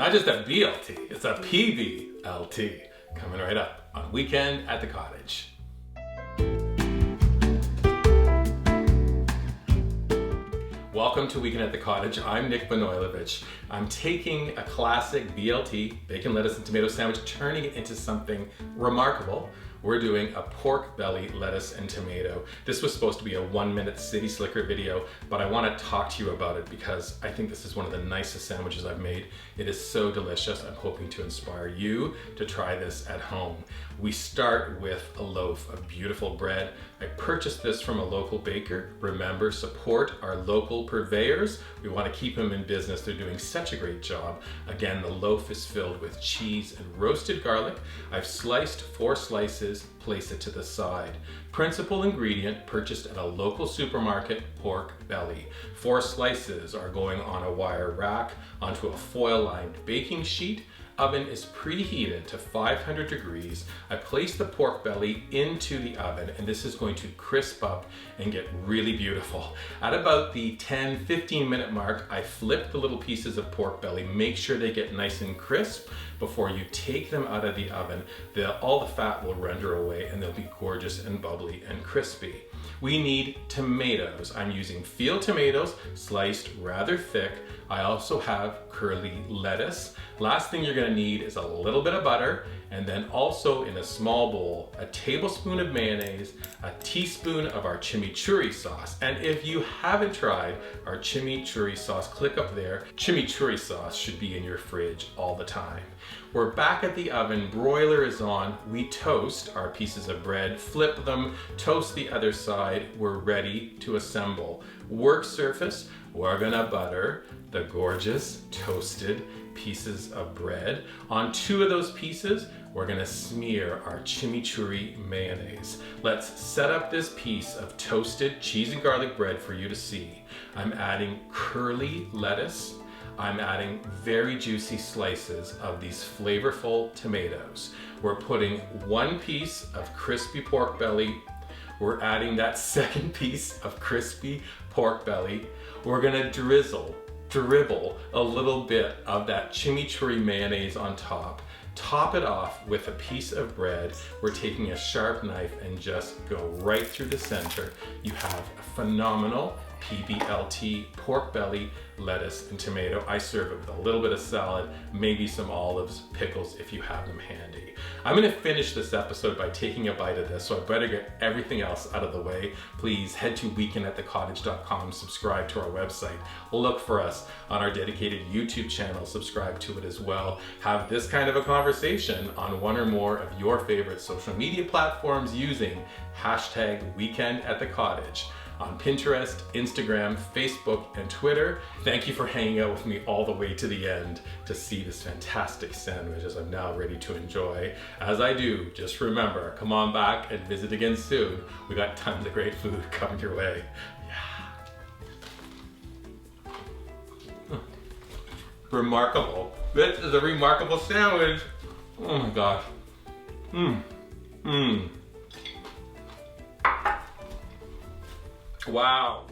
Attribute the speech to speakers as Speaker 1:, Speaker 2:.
Speaker 1: not just a BLT, it's a PBLT. Coming right up on Weekend at the Cottage. Welcome to Weekend at the Cottage. I'm Nick Banoilovich. I'm taking a classic BLT, bacon, lettuce, and tomato sandwich, turning it into something remarkable. We're doing a pork belly, lettuce, and tomato. This was supposed to be a 1-minute city slicker video, but I want to talk to you about it because I think this is one of the nicest sandwiches I've made. It is so delicious. I'm hoping to inspire you to try this at home. We start with a loaf of beautiful bread. I purchased this from a local baker. Remember, support our local purveyors. We want to keep them in business. They're doing such a great job. Again, the loaf is filled with cheese and roasted garlic. I've sliced 4 slices, place it to the side. Principal ingredient, purchased at a local supermarket, pork belly. 4 slices are going on a wire rack onto a foil-lined baking sheet. Oven is preheated to 500 degrees. I place the pork belly into the oven, and this is going to crisp up and get really beautiful. At about the 10-15 minute mark, I flip the little pieces of pork belly, make sure they get nice and crisp. Before you take them out of the oven, all the fat will render away and they'll be gorgeous and bubbly and crispy. We need tomatoes. I'm using field tomatoes, sliced rather thick. I also have curly lettuce. Last thing you're gonna need is a little bit of butter, and then also in a small bowl, a tablespoon of mayonnaise, a teaspoon of our chimichurri sauce. And if you haven't tried our chimichurri sauce, click up there. Chimichurri sauce should be in your fridge all the time. We're back at the oven, broiler is on. We toast our pieces of bread, flip them, toast the other side. We're ready to assemble. Work surface, we're gonna butter the gorgeous toasted pieces of bread. On 2 of those pieces, we're gonna smear our chimichurri mayonnaise. Let's set up this piece of toasted cheese and garlic bread for you to see. I'm adding curly lettuce. I'm adding very juicy slices of these flavorful tomatoes. We're putting 1 piece of crispy pork belly. We're adding that 2nd piece of crispy pork belly. We're gonna dribble a little bit of that chimichurri mayonnaise on top. Top it off with a piece of bread. We're taking a sharp knife and just go right through the center. You have a phenomenal PBLT pork belly, lettuce, and tomato. I serve it with a little bit of salad, maybe some olives, pickles if you have them handy. I'm gonna finish this episode by taking a bite of this, so I better get everything else out of the way. Please head to weekendatthecottage.com, subscribe to our website, look for us on our dedicated YouTube channel, subscribe to it as well. Have this kind of a conversation on 1 or more of your favorite social media platforms using #weekend@the-cottage. On Pinterest, Instagram, Facebook, and Twitter. Thank you for hanging out with me all the way to the end to see this fantastic sandwich as I'm now ready to enjoy. As I do, just remember, come on back and visit again soon. We got tons of great food coming your way. Yeah. Remarkable. This is a remarkable sandwich. Oh my gosh. Wow.